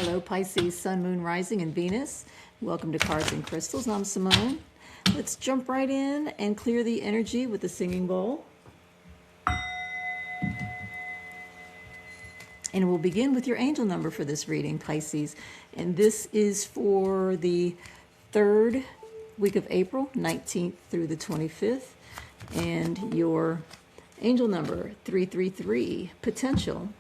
Hello Pisces, Sun, Moon, Rising, and Venus. Welcome to Cards and Crystals. I'm Simone. Let's jump right in and clear the energy with the singing bowl. And we'll begin with your angel number for this reading, Pisces. And this is for the third week of April, 19th through the 25th. And your angel number, 333, potential.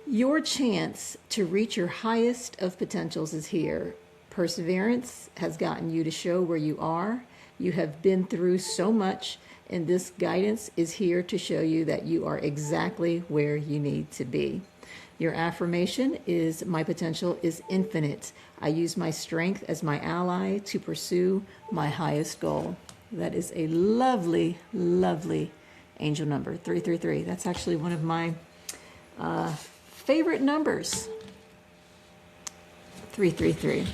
Your chance to reach your highest of potentials is here. Perseverance has gotten you to show where you are. You have been through so much, and this guidance is here to show you that you are exactly where you need to be. Your affirmation is, my potential is infinite. I use my strength as my ally to pursue my highest goal. That is a lovely, lovely angel number, 333. That's actually one of my favorite numbers, 333.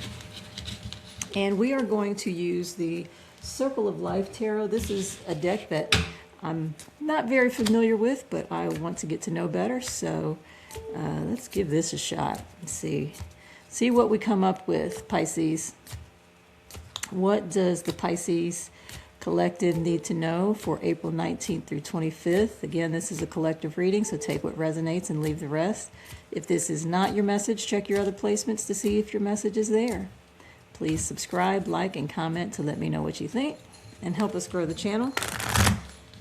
And we are going to use the Circle of Life Tarot. This is a deck that I'm not very familiar with, but I want to get to know better. So let's give this a shot and see what we come up with, Pisces. What does the Pisces Collective need to know for April 19th through 25th? Again, this is a collective reading, so take what resonates and leave the rest. If this is not your message, check your other placements to see if your message is there. Please subscribe, like, and comment to let me know what you think and help us grow the channel.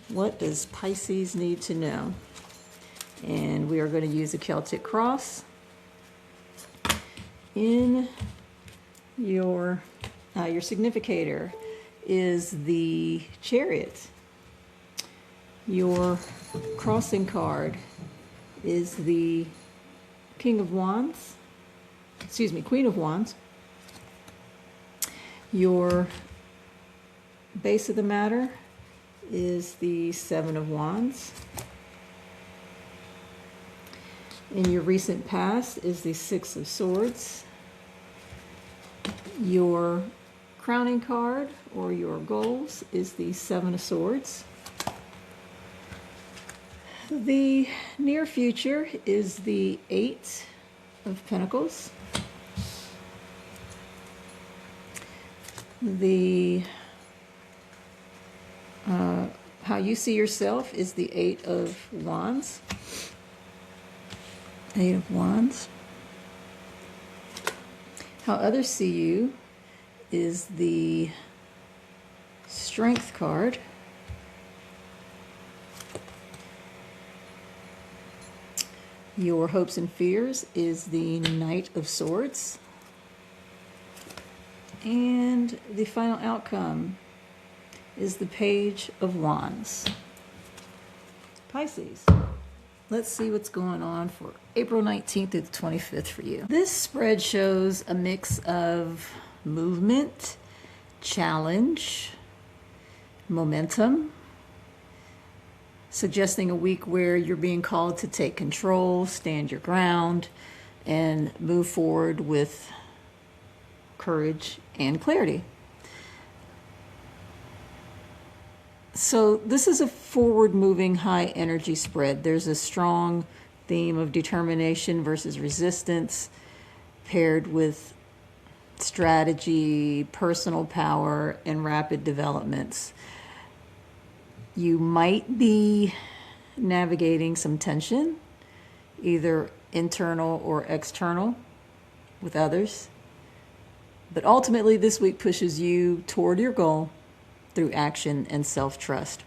What does Pisces need to know? And we are going to use a Celtic cross. In your significator is the Chariot. Your crossing card is the King of Wands. Excuse me, Queen of Wands. Your base of the matter is the Seven of Wands. In your recent past is the Six of Swords. Your crowning card or your goals is the Seven of Swords. The near future is the Eight of Pentacles. The how you see yourself is the Eight of Wands. Eight of Wands. How others see you is the Strength card. Your hopes and fears is the Knight of Swords. And the final outcome is the Page of Wands. Pisces, let's see what's going on for April 19th through the 25th for you. This spread shows a mix of movement, challenge, momentum, suggesting a week where you're being called to take control, stand your ground, and move forward with courage and clarity. So this is a forward-moving, high-energy spread. There's a strong theme of determination versus resistance, paired with strategy, personal power, and rapid developments. You might be navigating some tension, either internal or external, with others. But ultimately, this week pushes you toward your goal through action and self-trust.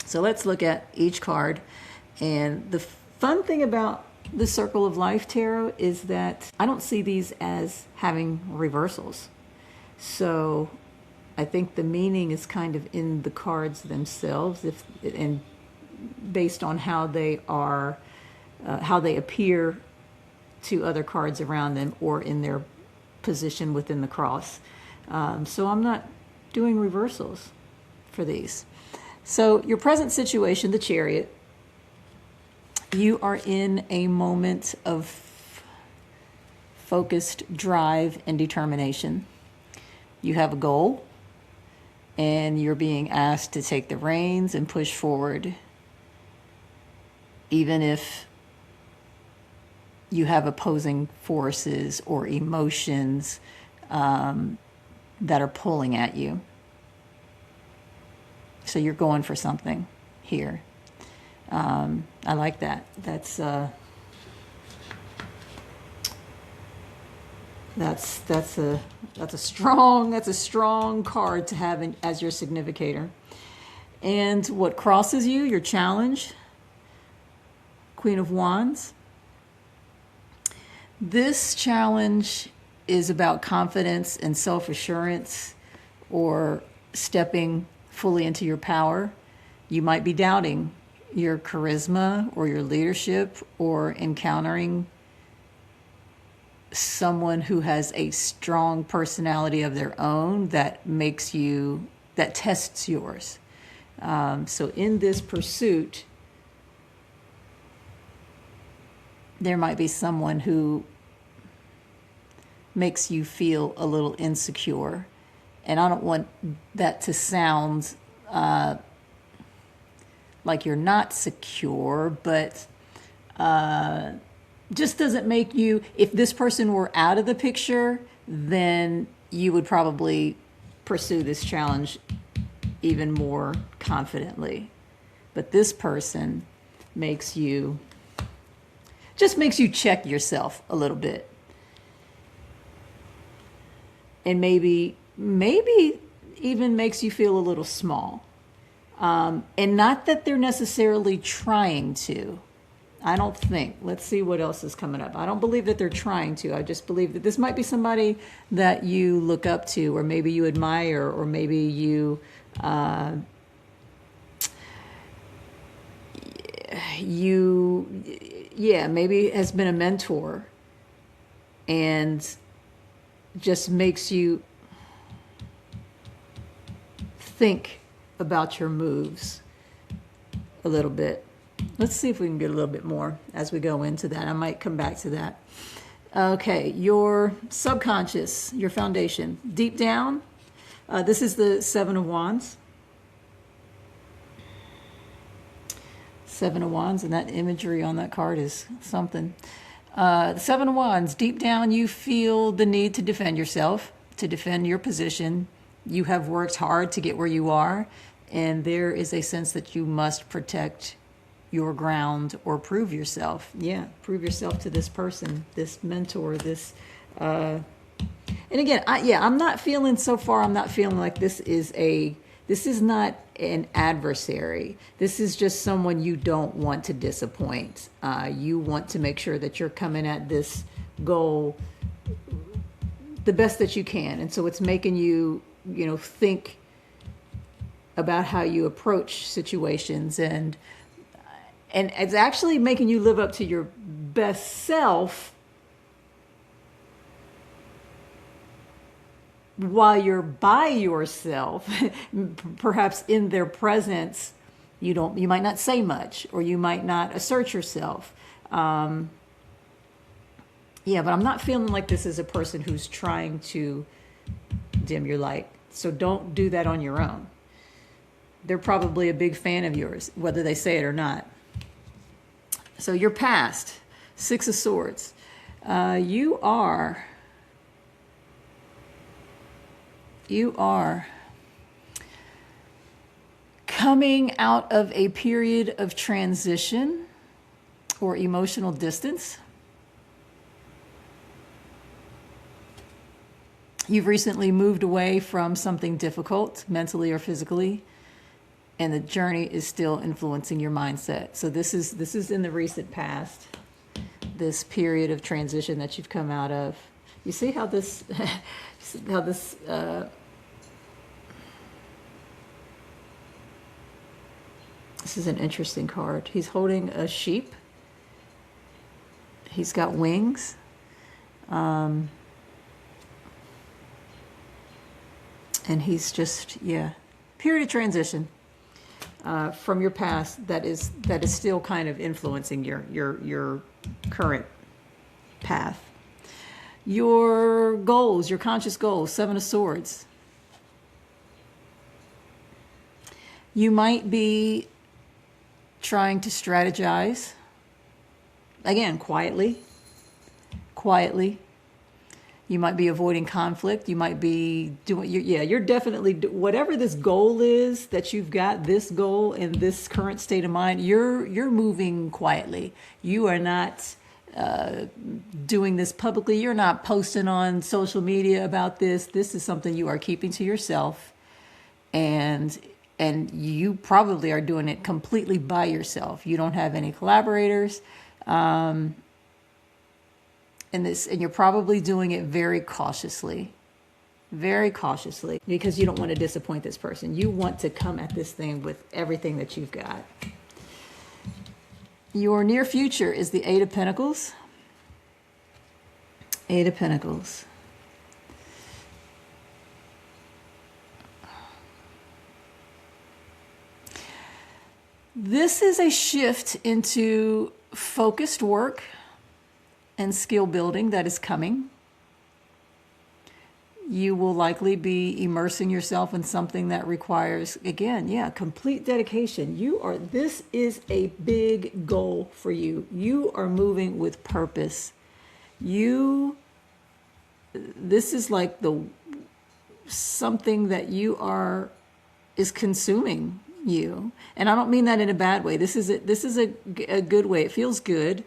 So let's look at each card. And the fun thing about the Circle of Life Tarot is that I don't see these as having reversals. So I think the meaning is kind of in the cards themselves, and based on how they are, how they appear to other cards around them or in their position within the cross. So I'm not doing reversals for these. So your present situation, the Chariot, you are in a moment of focused drive and determination. You have a goal, and you're being asked to take the reins and push forward, even if you have opposing forces or emotions that are pulling at you. So you're going for something here. I like that. That's a strong card to have as your significator. And what crosses you, your challenge, Queen of Wands. This challenge is about confidence and self-assurance, or stepping fully into your power. You might be doubting your charisma or your leadership, or encountering someone who has a strong personality of their own that tests yours. So in this pursuit, there might be someone who makes you feel a little insecure. And I don't want that to sound like you're not secure, but just doesn't make you, if this person were out of the picture, then you would probably pursue this challenge even more confidently. But this person makes you check yourself a little bit. And maybe even makes you feel a little small. And not that they're necessarily trying to. I don't think. Let's see what else is coming up. I don't believe that they're trying to. I just believe that this might be somebody that you look up to, or maybe you admire, or maybe you maybe has been a mentor, and just makes you think about your moves a little bit. Let's see if we can get a little bit more as we go into that. I might come back to that. Okay, your subconscious, your foundation. Deep down, this is the Seven of Wands. Seven of Wands, and that imagery on that card is something. The Seven of Wands, deep down you feel the need to defend yourself, to defend your position. You have worked hard to get where you are, and there is a sense that you must protect your ground or prove yourself. Yeah, prove yourself to this person, this mentor, this... and again, I'm not feeling like this is not an adversary. This is just someone you don't want to disappoint. You want to make sure that you're coming at this goal the best that you can. And so it's making you, think about how you approach situations, and it's actually making you live up to your best self while you're by yourself. Perhaps in their presence, you might not say much, or you might not assert yourself. But I'm not feeling like this is a person who's trying to dim your light. So don't do that on your own. They're probably a big fan of yours, whether they say it or not. So your past, Six of Swords. You are coming out of a period of transition or emotional distance. You've recently moved away from something difficult, mentally or physically, and the journey is still influencing your mindset. So this is in the recent past, this period of transition that you've come out of. You see how this this is an interesting card. He's holding a sheep. He's got wings. And he's just, period of transition from your past that is still kind of influencing your current path. Your goals, your conscious goals, Seven of Swords. You might be trying to strategize, again, quietly, quietly. You might be avoiding conflict. You might be doing, you're definitely, whatever this goal is that you've got, this goal in this current state of mind, you're moving quietly. You are not doing this publicly. You're not posting on social media about this. This is something you are keeping to yourself. And you probably are doing it completely by yourself. You don't have any collaborators. And you're probably doing it very cautiously, because you don't want to disappoint this person. You want to come at this thing with everything that you've got. Your near future is the Eight of Pentacles. Eight of Pentacles. This is a shift into focused work and skill building that is coming. You will likely be immersing yourself in something that requires, again, complete dedication. This is a big goal for you. You are moving with purpose. This is like something that is consuming you. And I don't mean that in a bad way. This is a good way. It feels good.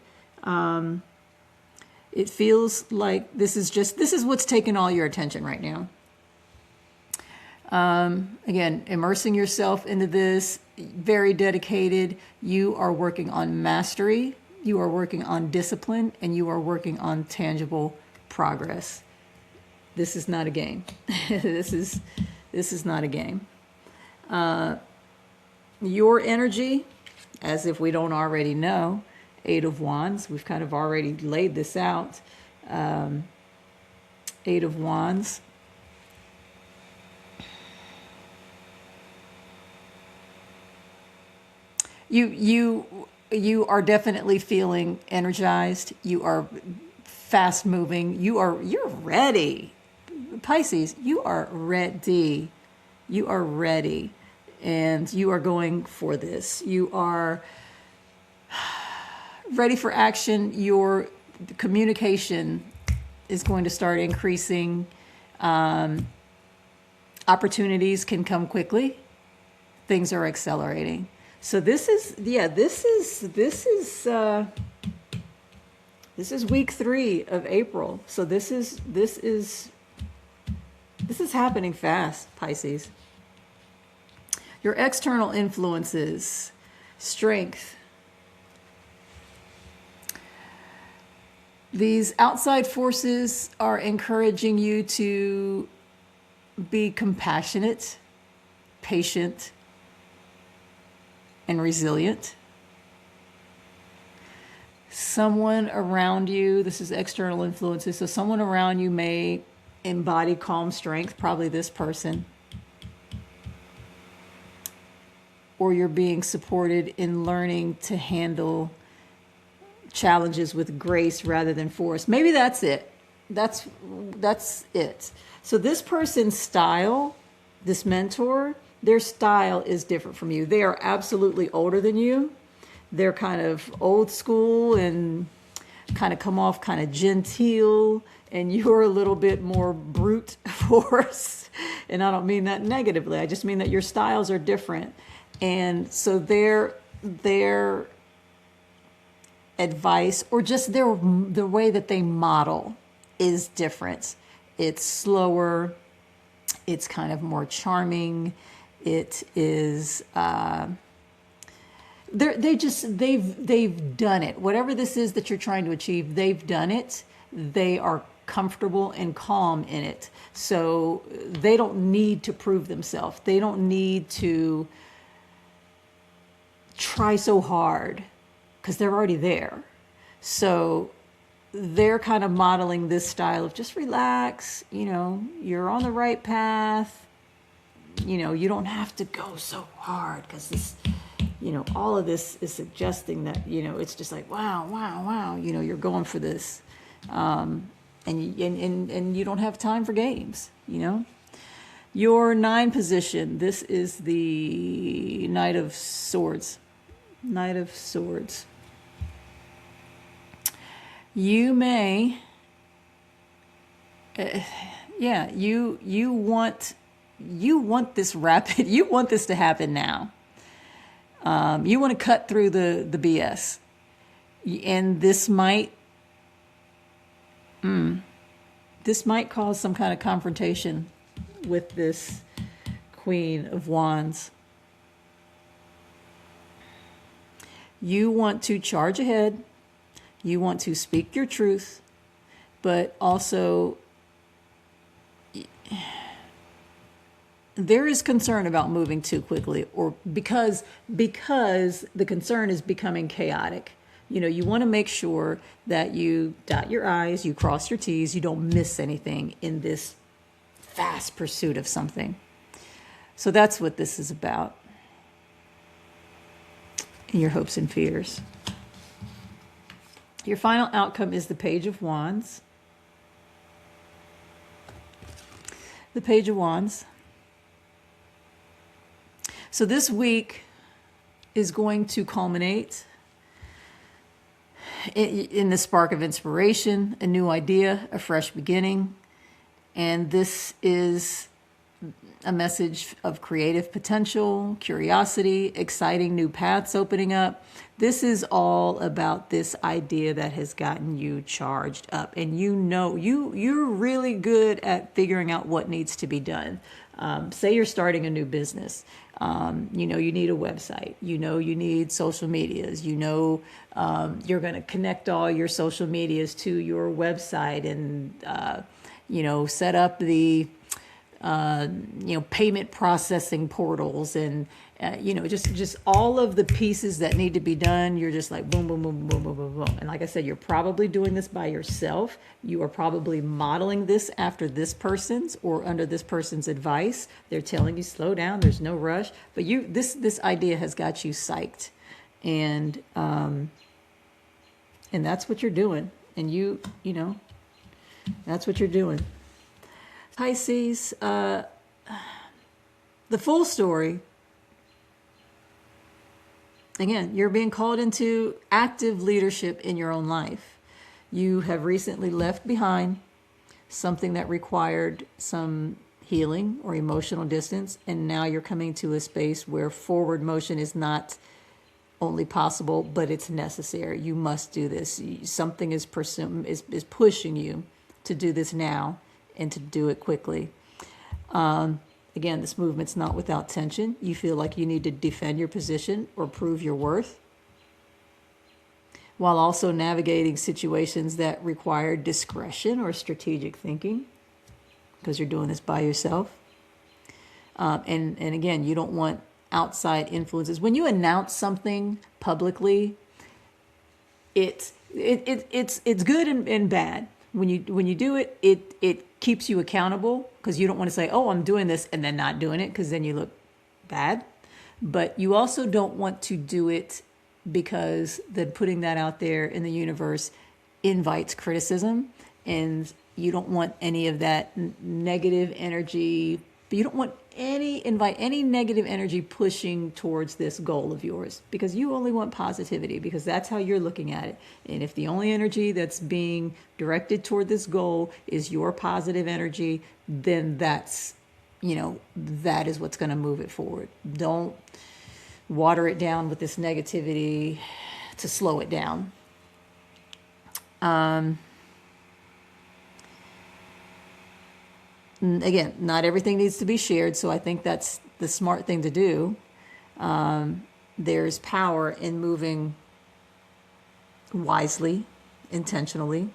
It feels like this is what's taking all your attention right now. Again, immersing yourself into this, very dedicated. You are working on mastery, you are working on discipline, and you are working on tangible progress. This is not a game. This is not a game. Your energy, as if we don't already know, Eight of Wands. We've kind of already laid this out. Eight of Wands. You are definitely feeling energized. You are fast moving. You're ready. Pisces, you are ready. You are ready. And you are going for this. You are ready for action. Your communication is going to start increasing. Opportunities can come quickly. Things are accelerating. So this is week 3 of April. So this is happening fast, Pisces. Your external influences, strength. These outside forces are encouraging you to be compassionate, patient, and resilient. Someone around you, this is external influences, so someone around you may embody calm strength, probably this person. Or you're being supported in learning to handle challenges with grace rather than force. Maybe that's it. That's it. So this person's style, this mentor, their style is different from you. They are absolutely older than you. They're kind of old school and kind of come off kind of genteel, and you're a little bit more brute force. And I don't mean that negatively. I just mean that your styles are different. And so their advice, or just the way that they model, is different. It's slower. It's kind of more charming. It is. They've done it. Whatever this is that you're trying to achieve, they've done it. They are comfortable and calm in it. So they don't need to prove themselves. They don't need to try so hard because they're already there. So they're kind of modeling this style of just relax, you're on the right path. You don't have to go so hard because this, all of this is suggesting that, it's just like, wow, you're going for this. And you don't have time for games, Your 9 position, this is the Knight of Swords. Knight of Swords. You may Yeah, you want this rapid. You want this to happen now. You want to cut through the BS, and this might cause some kind of confrontation with this Queen of Wands. You want to charge ahead. You want to speak your truth, but also there is concern about moving too quickly, or because the concern is becoming chaotic. You want to make sure that you dot your I's, you cross your T's, you don't miss anything in this fast pursuit of something. So that's what this is about. And your hopes and fears. Your final outcome is the Page of Wands. The Page of Wands. So this week is going to culminate in the spark of inspiration, a new idea, a fresh beginning. And this is a message of creative potential, curiosity, exciting new paths opening up. This is all about this idea that has gotten you charged up. And you're really good at figuring out what needs to be done. Say you're starting a new business. You need a website. You need social medias. You're going to connect all your social medias to your website and, set up the, payment processing portals and, just all of the pieces that need to be done. You're just like boom, boom, boom, boom, boom, boom, boom. And like I said, you're probably doing this by yourself. You are probably modeling this after this person's or under this person's advice. They're telling you slow down. There's no rush. But this idea has got you psyched, and that's what you're doing. And that's what you're doing. Pisces, the full story. Again, you're being called into active leadership in your own life. You have recently left behind something that required some healing or emotional distance, and now you're coming to a space where forward motion is not only possible, but it's necessary. You must do this. Something is pushing you to do this now and to do it quickly. Again, this movement's not without tension. You feel like you need to defend your position or prove your worth, while also navigating situations that require discretion or strategic thinking, because you're doing this by yourself. And again, you don't want outside influences. When you announce something publicly, it's good and bad. When you do it, it keeps you accountable, because you don't want to say, oh, I'm doing this, and then not doing it, because then you look bad. But you also don't want to do it because then putting that out there in the universe invites criticism, and you don't want any of that negative energy. You don't want invite any negative energy pushing towards this goal of yours, because you only want positivity, because that's how you're looking at it. And if the only energy that's being directed toward this goal is your positive energy, then that is what's going to move it forward. Don't water it down with this negativity to slow it down. Again, not everything needs to be shared, so I think that's the smart thing to do. There's power in moving wisely, intentionally.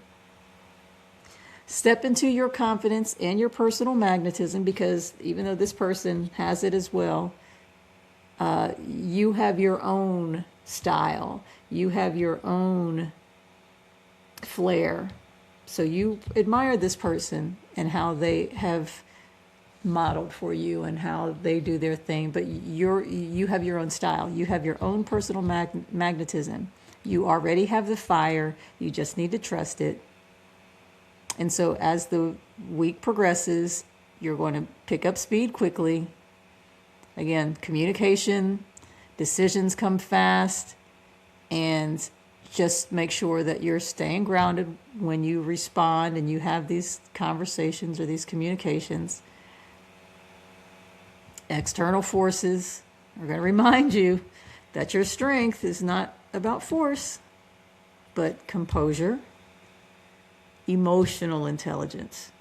Step into your confidence and your personal magnetism, because even though this person has it as well, you have your own style. You have your own flair. So you admire this person and how they have modeled for you and how they do their thing, but you have your own style. You have your own personal magnetism. You already have the fire. You just need to trust it. And so as the week progresses, you're going to pick up speed quickly. Again, communication, decisions come fast, and just make sure that you're staying grounded when you respond and you have these conversations or these communications. External forces are going to remind you that your strength is not about force, but composure, emotional intelligence.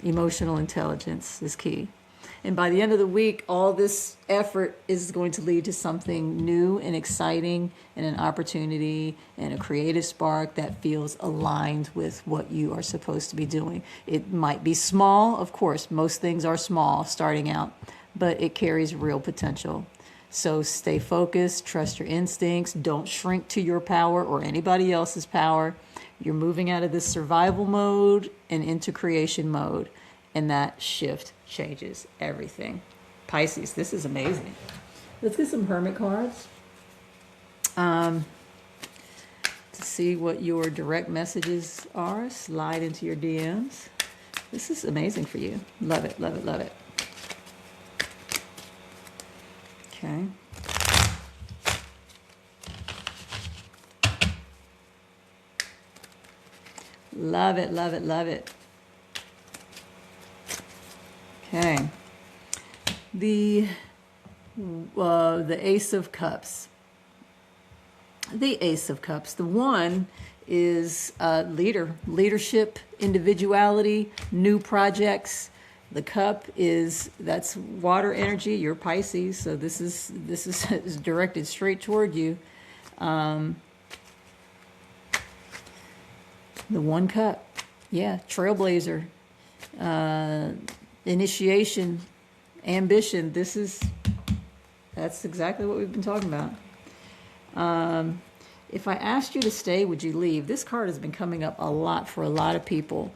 Emotional intelligence is key. And by the end of the week, all this effort is going to lead to something new and exciting and an opportunity and a creative spark that feels aligned with what you are supposed to be doing. It might be small, of course, most things are small starting out, but it carries real potential. So stay focused, trust your instincts, don't shrink to your power or anybody else's power. You're moving out of this survival mode and into creation mode. And that shift changes everything. Pisces, this is amazing. Let's get some hermit cards to see what your direct messages are. Slide into your DMs. This is amazing for you. Love it, love it, love it. Okay. Love it, love it, love it. Okay. The Ace of Cups. The Ace of Cups. The one is leadership, individuality, new projects. The cup that's water energy. You're Pisces, so this is is directed straight toward you. The one cup, yeah, trailblazer, initiation, ambition. That's exactly what we've been talking about. If I asked you to stay, would you leave? This card has been coming up a lot for a lot of people.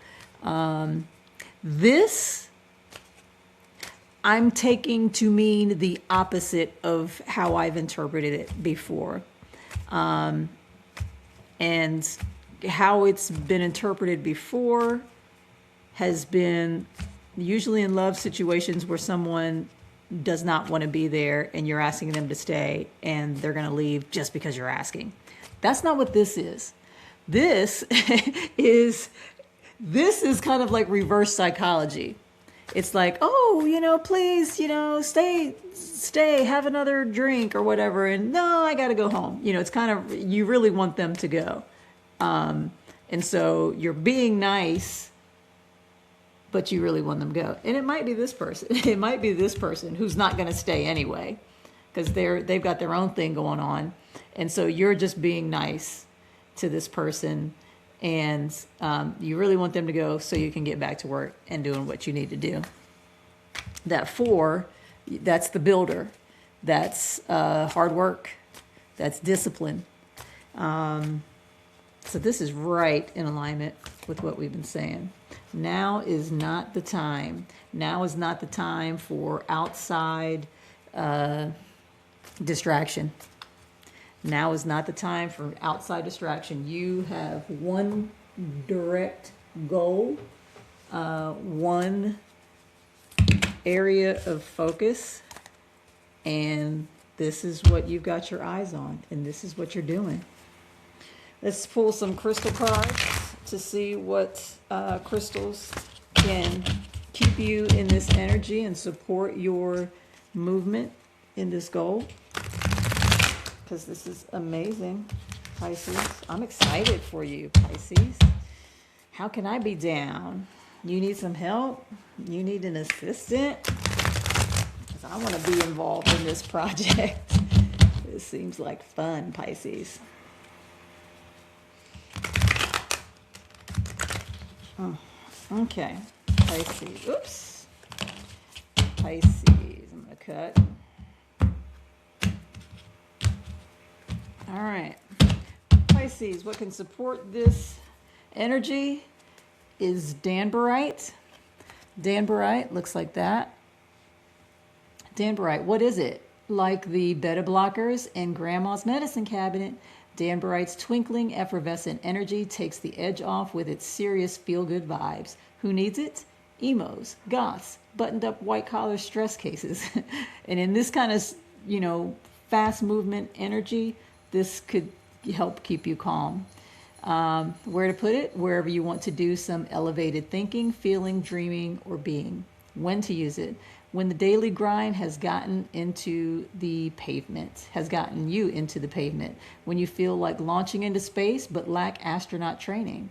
This I'm taking to mean the opposite of how I've interpreted it before. And how it's been interpreted before has been usually in love situations where someone does not want to be there and you're asking them to stay and they're going to leave just because you're asking. That's not what this is. This is kind of like reverse psychology. It's like, oh, please, stay, have another drink or whatever. And no, I got to go home. It's kind of, you really want them to go. And so you're being nice, but you really want them to go. And it might be this person. It might be this person who's not going to stay anyway, because they've got their own thing going on. And so you're just being nice to this person. And you really want them to go so you can get back to work and doing what you need to do. That 4, that's the builder. That's hard work. That's discipline. So this is right in alignment with what we've been saying. Now is not the time. Now is not the time for outside distraction. Now is not the time for outside distraction. You have one direct goal, one area of focus, and this is what you've got your eyes on, and this is what you're doing. Let's pull some crystal cards to see what crystals can keep you in this energy and support your movement in this goal. Because this is amazing, Pisces. I'm excited for you, Pisces. How can I be down? You need some help? You need an assistant? Because I want to be involved in this project. This seems like fun, Pisces. Oh, okay, Pisces. Oops. Pisces. I'm going to cut. All right. Pisces, what can support this energy is danbarite. Danbarite looks like that. Danbarite, what is it? Like the beta blockers in Grandma's medicine cabinet, danbarite's twinkling, effervescent energy takes the edge off with its serious feel-good vibes. Who needs it? Emos, goths, buttoned-up white-collar stress cases. And in this kind of, fast movement energy, this could help keep you calm. Where to put it? Wherever you want to do some elevated thinking, feeling, dreaming, or being. When to use it? When the daily grind has gotten into the pavement, has gotten you into the pavement. When you feel like launching into space but lack astronaut training.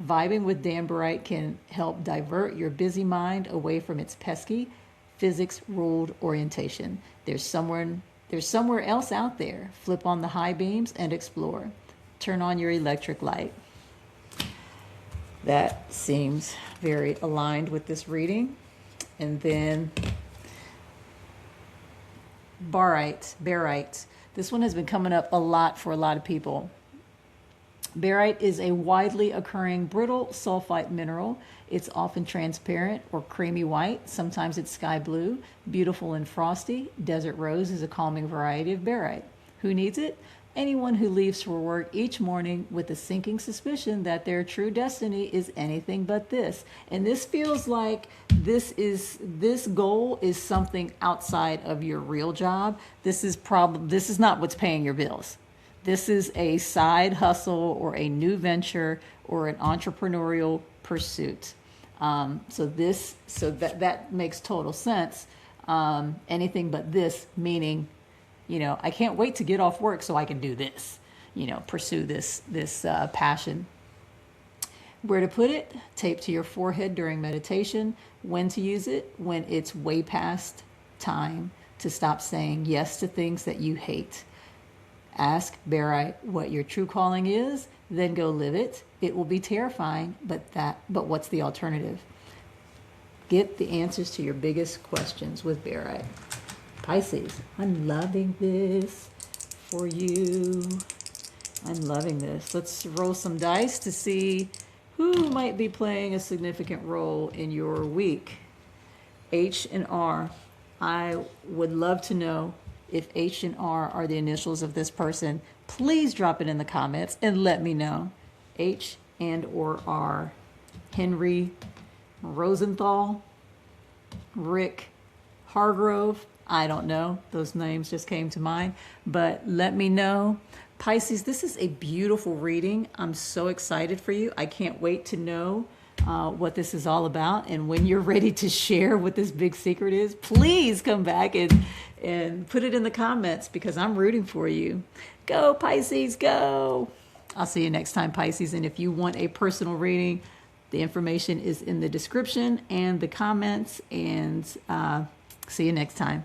Vibing with Dan Bright can help divert your busy mind away from its pesky, physics-ruled orientation. There's somewhere else out there. Flip on the high beams and explore. Turn on your electric light. That seems very aligned with this reading. And then barite. This one has been coming up a lot for a lot of people. Barite is a widely occurring brittle sulfite mineral. It's often transparent or creamy white. Sometimes it's sky blue, beautiful and frosty. Desert rose is a calming variety of barite. Who needs it? Anyone who leaves for work each morning with a sinking suspicion that their true destiny is anything but this. And this feels like this goal is something outside of your real job. This is not what's paying your bills. This is a side hustle or a new venture or an entrepreneurial pursuit. So that makes total sense. Anything but this, meaning, I can't wait to get off work so I can do this, pursue this passion. Where to put it? Tape to your forehead during meditation. When to use it? When it's way past time to stop saying yes to things that you hate. Ask Barite what your true calling is, then go live it. It will be terrifying, but what's the alternative? Get the answers to your biggest questions with Barite. Pisces, I'm loving this for you. I'm loving this. Let's roll some dice to see who might be playing a significant role in your week. H and R. I would love to know if H and R are the initials of this person. Please drop it in the comments and let me know. H and or R. Henry Rosenthal, Rick Hargrove. I don't know. Those names just came to mind. But let me know. Pisces, this is a beautiful reading. I'm so excited for you. I can't wait to know what this is all about. And when you're ready to share what this big secret is, please come back and put it in the comments because I'm rooting for you. Go, Pisces, go. I'll see you next time, Pisces. And if you want a personal reading, the information is in the description and the comments. And see you next time.